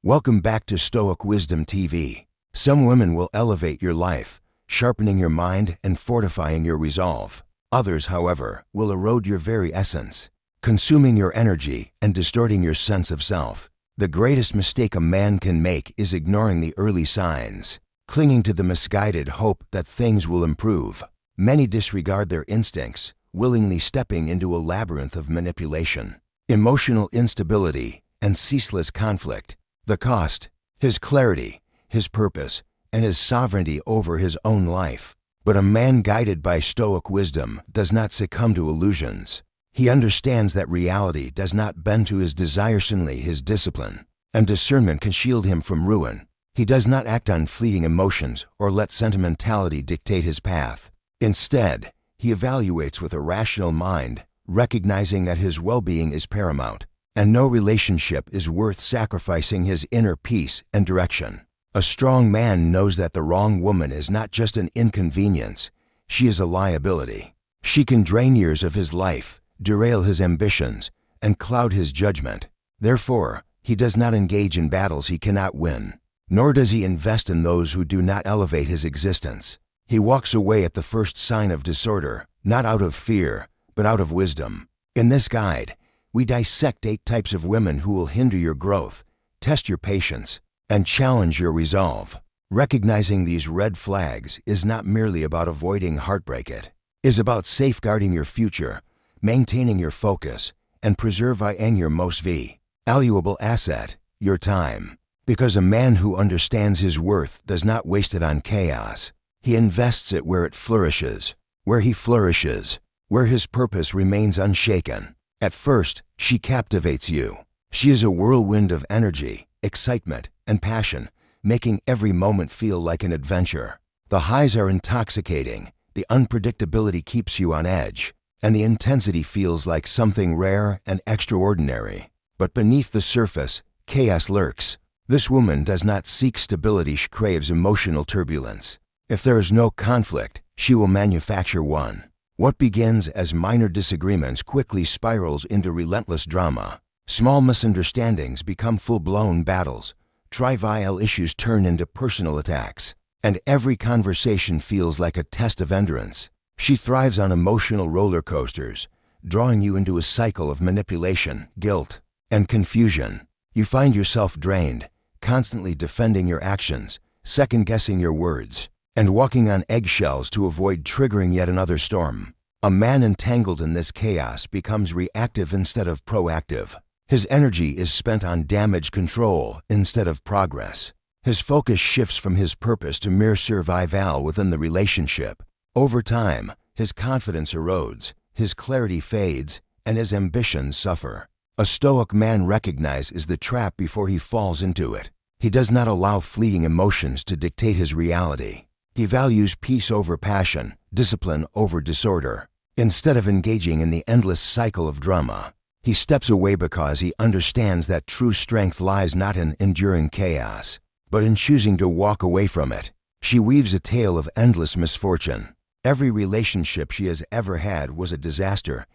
Welcome back to Stoic Wisdom TV. Some women will elevate your life, sharpening your mind and fortifying your resolve. Others, however, will erode your very essence, consuming your energy and distorting your sense of self. The greatest mistake a man can make is ignoring the early signs, clinging to the misguided hope that things will improve. Many disregard their instincts, willingly stepping into a labyrinth of manipulation, emotional instability, and ceaseless conflict. The cost: his clarity, his purpose, and his sovereignty over his own life. But a man guided by Stoic wisdom does not succumb to illusions. He understands that reality does not bend to his desires, only his discipline and discernment can shield him from ruin. He does not act on fleeting emotions or let sentimentality dictate his path. Instead, he evaluates with a rational mind, recognizing that his well-being is paramount, and no relationship is worth sacrificing his inner peace and direction. A strong man knows that the wrong woman is not just an inconvenience, she is a liability. She can drain years of his life, derail his ambitions, and cloud his judgment. Therefore, he does not engage in battles he cannot win, nor does he invest in those who do not elevate his existence. He walks away at the first sign of disorder, not out of fear, but out of wisdom. In this guide, we dissect 8 types of women who will hinder your growth, test your patience, and challenge your resolve. Recognizing these red flags is not merely about avoiding heartbreak. It is about safeguarding your future, maintaining your focus, and preserving your most valuable asset, your time. Because a man who understands his worth does not waste it on chaos. He invests it where it flourishes, where he flourishes, where his purpose remains unshaken. At first, she captivates you. She is a whirlwind of energy, excitement, and passion, making every moment feel like an adventure. The highs are intoxicating, the unpredictability keeps you on edge, and the intensity feels like something rare and extraordinary. But beneath the surface, chaos lurks. This woman does not seek stability, she craves emotional turbulence. If there is no conflict, she will manufacture one. What begins as minor disagreements quickly spirals into relentless drama. Small misunderstandings become full-blown battles. Trivial issues turn into personal attacks. And every conversation feels like a test of endurance. She thrives on emotional roller coasters, drawing you into a cycle of manipulation, guilt, and confusion. You find yourself drained, constantly defending your actions, second-guessing your words, and walking on eggshells to avoid triggering yet another storm. A man entangled in this chaos becomes reactive instead of proactive. His energy is spent on damage control instead of progress. His focus shifts from his purpose to mere survival within the relationship. Over time, his confidence erodes, his clarity fades, and his ambitions suffer. A Stoic man recognizes the trap before he falls into it. He does not allow fleeting emotions to dictate his reality. He values peace over passion, discipline over disorder. Instead of engaging in the endless cycle of drama, he steps away because he understands that true strength lies not in enduring chaos, but in choosing to walk away from it. She weaves a tale of endless misfortune. Every relationship she has ever had was a disaster.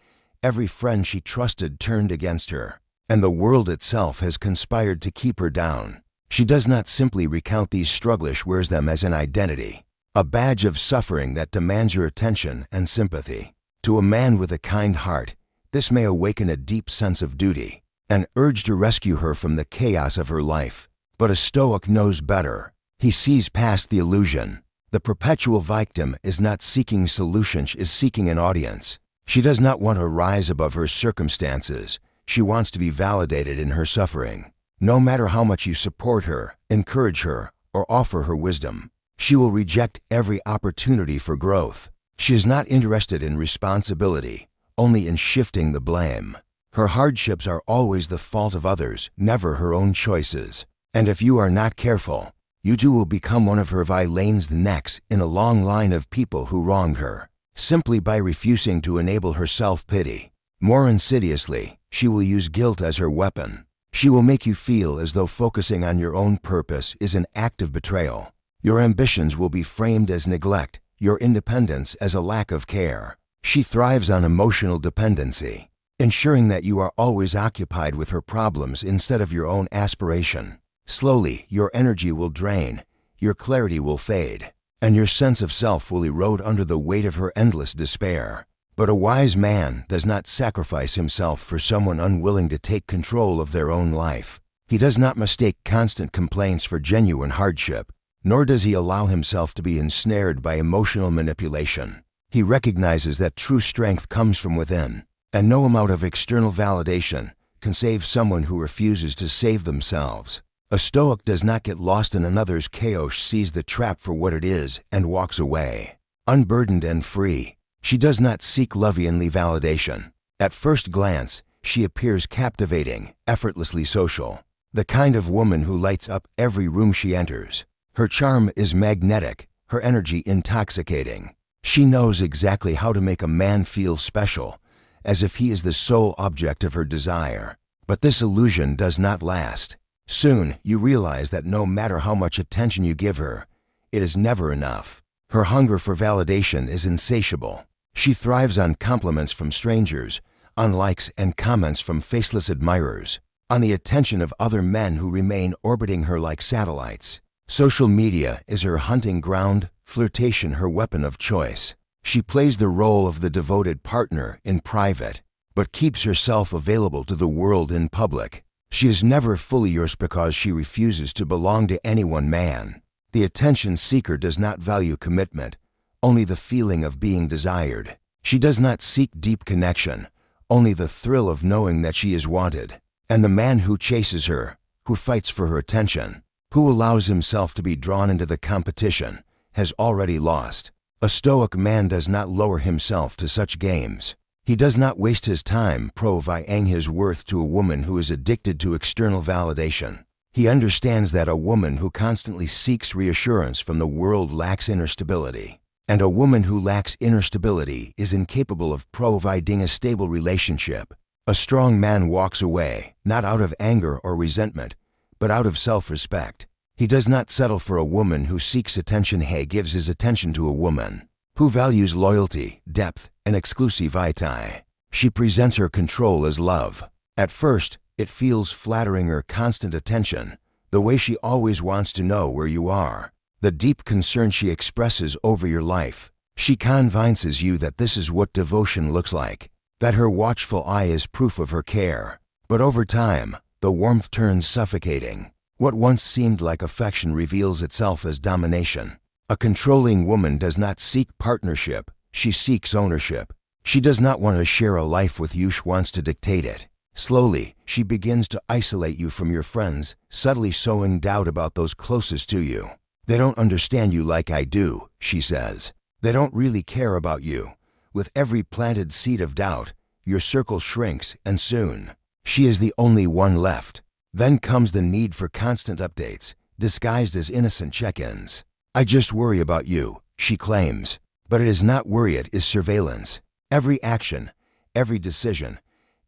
Every friend she trusted turned against her, and the world itself has conspired to keep her down. She does not simply recount these struggles, she wears them as an identity, a badge of suffering that demands your attention and sympathy. To a man with a kind heart, this may awaken a deep sense of duty, an urge to rescue her from the chaos of her life. But a Stoic knows better. He sees past the illusion. The perpetual victim is not seeking solutions, she is seeking an audience. She does not want to rise above her circumstances. She wants to be validated in her suffering. No matter how much you support her, encourage her, or offer her wisdom, she will reject every opportunity for growth. She is not interested in responsibility, only in shifting the blame. Her hardships are always the fault of others, never her own choices. And if you are not careful, you too will become one of her villains next in a long line of people who wronged her, simply by refusing to enable her self-pity. More insidiously, she will use guilt as her weapon. She will make you feel as though focusing on your own purpose is an act of betrayal. Your ambitions will be framed as neglect, your independence as a lack of care. She thrives on emotional dependency, ensuring that you are always occupied with her problems instead of your own aspiration. Slowly, your energy will drain, your clarity will fade, and your sense of self will erode under the weight of her endless despair. But a wise man does not sacrifice himself for someone unwilling to take control of their own life. He does not mistake constant complaints for genuine hardship, nor does he allow himself to be ensnared by emotional manipulation. He recognizes that true strength comes from within, and no amount of external validation can save someone who refuses to save themselves. A Stoic does not get lost in another's chaos, sees the trap for what it is, and walks away. Unburdened and free, she does not seek lovingly validation. At first glance, she appears captivating, effortlessly social, the kind of woman who lights up every room she enters. Her charm is magnetic, her energy intoxicating. She knows exactly how to make a man feel special, as if he is the sole object of her desire. But this illusion does not last. Soon, you realize that no matter how much attention you give her, it is never enough. Her hunger for validation is insatiable. She thrives on compliments from strangers, on likes and comments from faceless admirers, on the attention of other men who remain orbiting her like satellites. Social media is her hunting ground, flirtation her weapon of choice. She plays the role of the devoted partner in private, but keeps herself available to the world in public. She is never fully yours because she refuses to belong to any one man. The attention seeker does not value commitment, only the feeling of being desired. She does not seek deep connection, only the thrill of knowing that she is wanted. And the man who chases her, who fights for her attention, who allows himself to be drawn into the competition, has already lost. A Stoic man does not lower himself to such games. He does not waste his time proving his worth to a woman who is addicted to external validation. He understands that a woman who constantly seeks reassurance from the world lacks inner stability. And a woman who lacks inner stability is incapable of providing a stable relationship. A strong man walks away, not out of anger or resentment, but out of self-respect. He does not settle for a woman who seeks attention. He gives his attention to a woman who values loyalty, depth, and exclusivity. She presents her control as love. At first, it feels flattering, her constant attention, the way she always wants to know where you are, the deep concern she expresses over your life. She convinces you that this is what devotion looks like, that her watchful eye is proof of her care. But over time, the warmth turns suffocating. What once seemed like affection reveals itself as domination. A controlling woman does not seek partnership, she seeks ownership. She does not want to share a life with you, she wants to dictate it. Slowly, she begins to isolate you from your friends, subtly sowing doubt about those closest to you. They don't understand you like I do, she says. They don't really care about you. With every planted seed of doubt, your circle shrinks, and soon, she is the only one left. Then comes the need for constant updates, disguised as innocent check-ins. I just worry about you, she claims. But it is not worry, it is surveillance. Every action, every decision,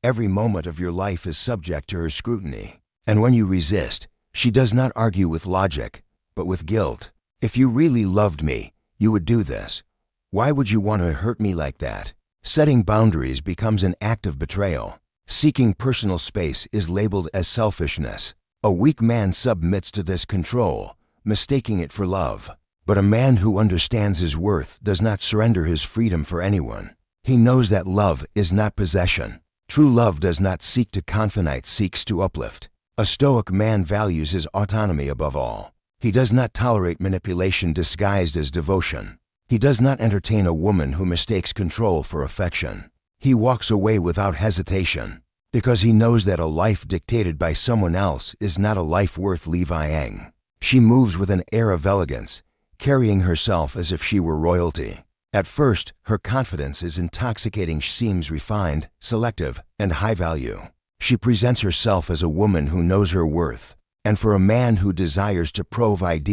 every moment of your life is subject to her scrutiny. And when you resist, she does not argue with logic, but with guilt. If you really loved me, you would do this. Why would you want to hurt me like that? Setting boundaries becomes an act of betrayal. Seeking personal space is labeled as selfishness. A weak man submits to this control, mistaking it for love. But a man who understands his worth does not surrender his freedom for anyone. He knows that love is not possession. True love does not seek to confine, it seeks to uplift. A Stoic man values his autonomy above all. He does not tolerate manipulation disguised as devotion. He does not entertain a woman who mistakes control for affection. He walks away without hesitation, because he knows that a life dictated by someone else is not a life worth living. She moves with an air of elegance, carrying herself as if she were royalty. At first, her confidence is intoxicating. She seems refined, selective, and high value. She presents herself as a woman who knows her worth. And for a man who desires to provide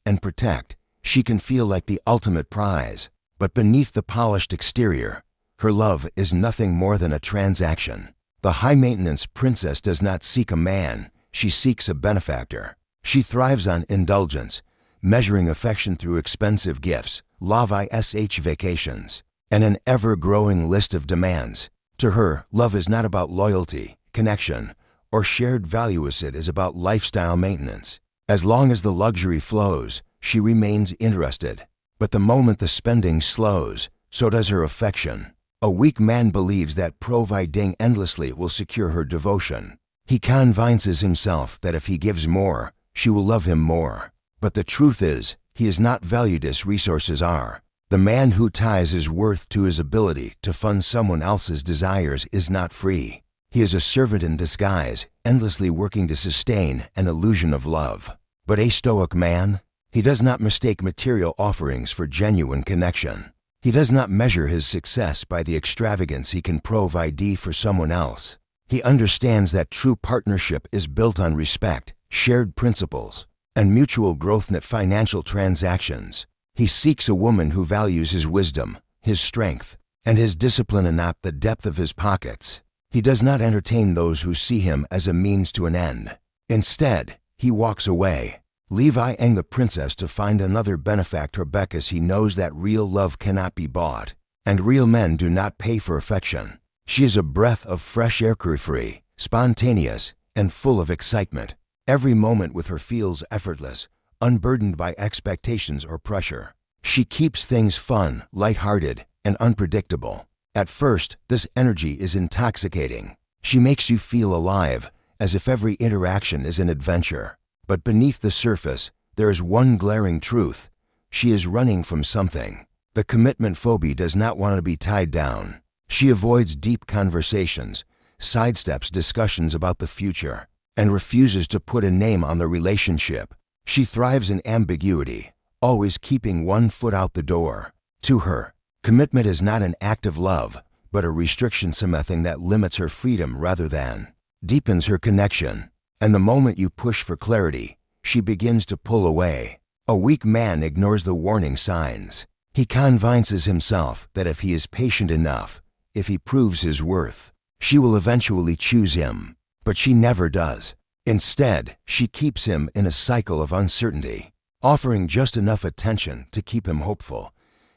and protect, she can feel like the ultimate prize. But beneath the polished exterior, her love is nothing more than a transaction. The high-maintenance princess does not seek a man, she seeks a benefactor. She thrives on indulgence, measuring affection through expensive gifts, lavish vacations, and an ever-growing list of demands. To her, love is not about loyalty, connection, or shared values. It is about lifestyle maintenance. As long as the luxury flows, she remains interested. But the moment the spending slows, so does her affection. A weak man believes that providing endlessly will secure her devotion. He convinces himself that if he gives more, she will love him more. But the truth is, he is not valued as resources are. The man who ties his worth to his ability to fund someone else's desires is not free. He is a servant in disguise, endlessly working to sustain an illusion of love. But a Stoic man, he does not mistake material offerings for genuine connection. He does not measure his success by the extravagance he can provide for someone else. He understands that true partnership is built on respect, shared principles, and mutual growth, not financial transactions. He seeks a woman who values his wisdom, his strength, and his discipline, and not the depth of his pockets. He does not entertain those who see him as a means to an end. Instead, he walks away, leaving the princess to find another benefactor, because he knows that real love cannot be bought, and real men do not pay for affection. She is a breath of fresh air, carefree, spontaneous, and full of excitement. Every moment with her feels effortless, unburdened by expectations or pressure. She keeps things fun, lighthearted, and unpredictable. At first, this energy is intoxicating. She makes you feel alive, as if every interaction is an adventure. But beneath the surface, there is one glaring truth. She is running from something. The commitment phobia does not want to be tied down. She avoids deep conversations, sidesteps discussions about the future, and refuses to put a name on the relationship. She thrives in ambiguity, always keeping one foot out the door. To her, commitment is not an act of love, but a restriction, something that limits her freedom rather than deepens her connection. And the moment you push for clarity, she begins to pull away. A weak man ignores the warning signs. He convinces himself that if he is patient enough, if he proves his worth, she will eventually choose him. But she never does. Instead, she keeps him in a cycle of uncertainty, offering just enough attention to keep him hopeful,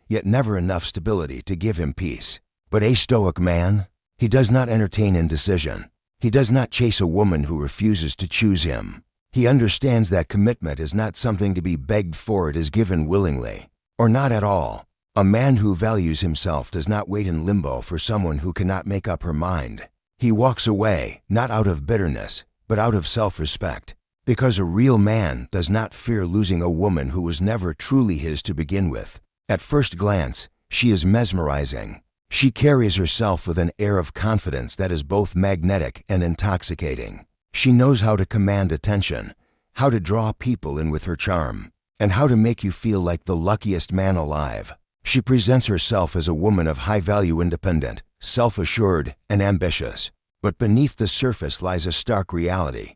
yet never enough stability to give him peace. But a Stoic man, he does not entertain indecision. He does not chase a woman who refuses to choose him. He understands that commitment is not something to be begged for, it is given willingly, or not at all. A man who values himself does not wait in limbo for someone who cannot make up her mind. He walks away, not out of bitterness, but out of self-respect, because a real man does not fear losing a woman who was never truly his to begin with. At first glance, she is mesmerizing. She carries herself with an air of confidence that is both magnetic and intoxicating. She knows how to command attention, how to draw people in with her charm, and how to make you feel like the luckiest man alive. She presents herself as a woman of high value, independent, self-assured, and ambitious. But beneath the surface lies a stark reality.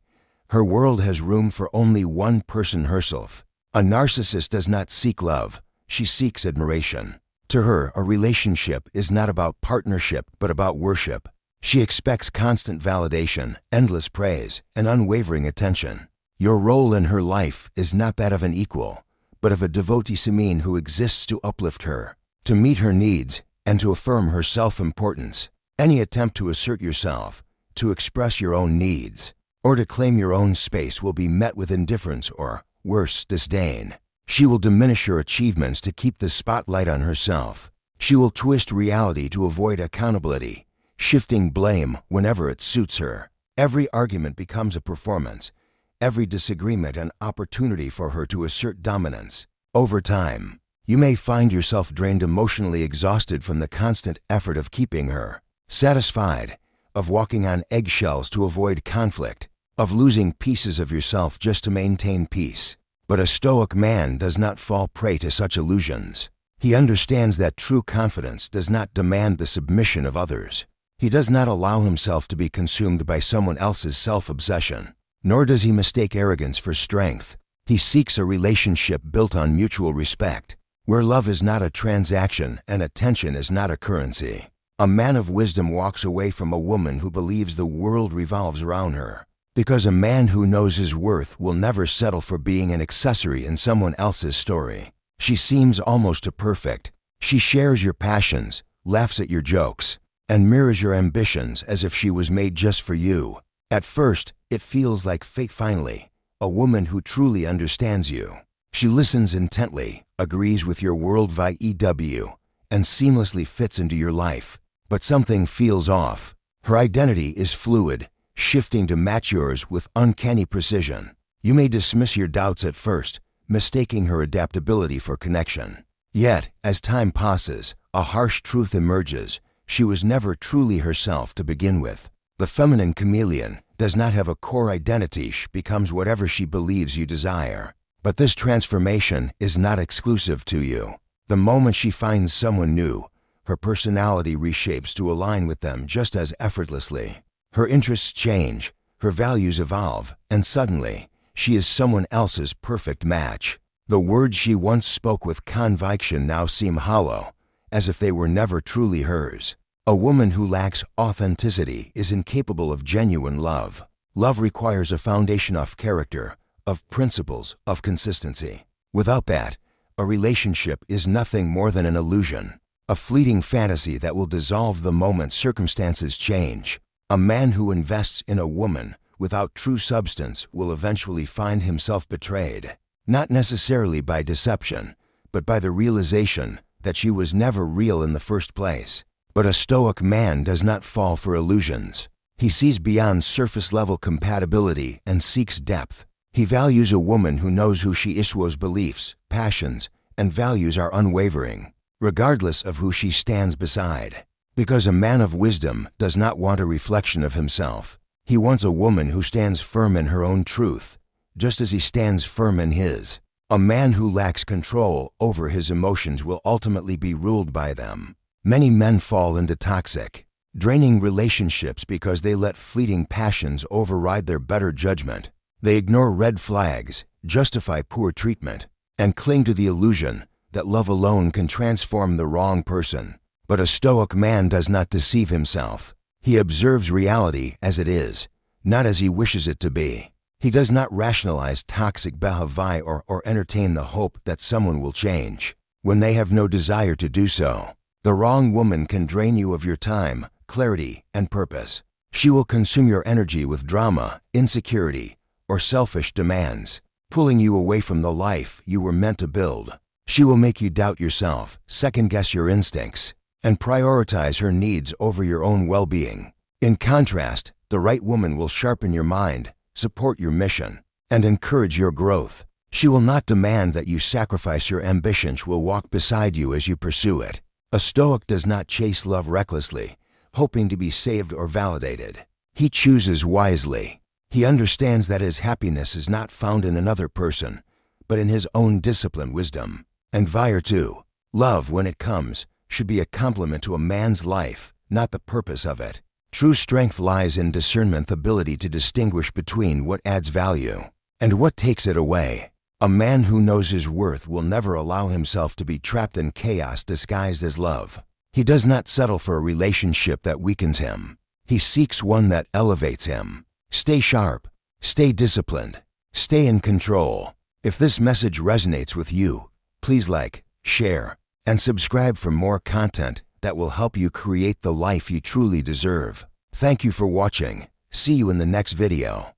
Her world has room for only one person, herself. A narcissist does not seek love, she seeks admiration. To her, a relationship is not about partnership, but about worship. She expects constant validation, endless praise, and unwavering attention. Your role in her life is not that of an equal, but of a devotee Semen who exists to uplift her, to meet her needs, and to affirm her self-importance. Any attempt to assert yourself, to express your own needs, or to claim your own space will be met with indifference or, worse, disdain. She will diminish your achievements to keep the spotlight on herself. She will twist reality to avoid accountability, shifting blame whenever it suits her. Every argument becomes a performance, every disagreement an opportunity for her to assert dominance. Over time, you may find yourself drained, emotionally exhausted from the constant effort of keeping her satisfied, of walking on eggshells to avoid conflict, of losing pieces of yourself just to maintain peace. But a Stoic man does not fall prey to such illusions. He understands that true confidence does not demand the submission of others. He does not allow himself to be consumed by someone else's self-obsession, nor does he mistake arrogance for strength. He seeks a relationship built on mutual respect, where love is not a transaction and attention is not a currency. A man of wisdom walks away from a woman who believes the world revolves around her, because a man who knows his worth will never settle for being an accessory in someone else's story. She seems almost perfect. She shares your passions, laughs at your jokes, and mirrors your ambitions as if she was made just for you. At first, it feels like fate. Finally, a woman who truly understands you. She listens intently, agrees with your worldview, and seamlessly fits into your life. But something feels off. Her identity is fluid, shifting to match yours with uncanny precision. You may dismiss your doubts at first, mistaking her adaptability for connection. Yet, as time passes, a harsh truth emerges. She was never truly herself to begin with. The feminine chameleon does not have a core identity. She becomes whatever she believes you desire. But this transformation is not exclusive to you. The moment she finds someone new, her personality reshapes to align with them just as effortlessly. Her interests change, her values evolve, and suddenly, she is someone else's perfect match. The words she once spoke with conviction now seem hollow, as if they were never truly hers. A woman who lacks authenticity is incapable of genuine love. Love requires a foundation of character, of principles, of consistency. Without that, a relationship is nothing more than an illusion, a fleeting fantasy that will dissolve the moment circumstances change. A man who invests in a woman without true substance will eventually find himself betrayed, not necessarily by deception, but by the realization that she was never real in the first place. But a Stoic man does not fall for illusions. He sees beyond surface-level compatibility and seeks depth. He values a woman who knows who she is, whose beliefs, passions, and values are unwavering, regardless of who she stands beside. Because a man of wisdom does not want a reflection of himself. He wants a woman who stands firm in her own truth, just as he stands firm in his. A man who lacks control over his emotions will ultimately be ruled by them. Many men fall into toxic, draining relationships because they let fleeting passions override their better judgment. They ignore red flags, justify poor treatment, and cling to the illusion that love alone can transform the wrong person. But a Stoic man does not deceive himself. He observes reality as it is, not as he wishes it to be. He does not rationalize toxic behavior or entertain the hope that someone will change when they have no desire to do so. The wrong woman can drain you of your time, clarity, and purpose. She will consume your energy with drama, insecurity, or selfish demands, pulling you away from the life you were meant to build. She will make you doubt yourself, second-guess your instincts, and prioritize her needs over your own well-being. In contrast, the right woman will sharpen your mind, support your mission, and encourage your growth. She will not demand that you sacrifice your ambition. She will walk beside you as you pursue it. A Stoic does not chase love recklessly, hoping to be saved or validated. He chooses wisely. He understands that his happiness is not found in another person, but in his own disciplined wisdom. And too, love, when it comes, should be a complement to a man's life, not the purpose of it. True strength lies in discernment, the ability to distinguish between what adds value and what takes it away. A man who knows his worth will never allow himself to be trapped in chaos disguised as love. He does not settle for a relationship that weakens him. He seeks one that elevates him. Stay sharp, stay disciplined, stay in control. If this message resonates with you, please like, share, and subscribe for more content that will help you create the life you truly deserve. Thank you for watching. See you in the next video.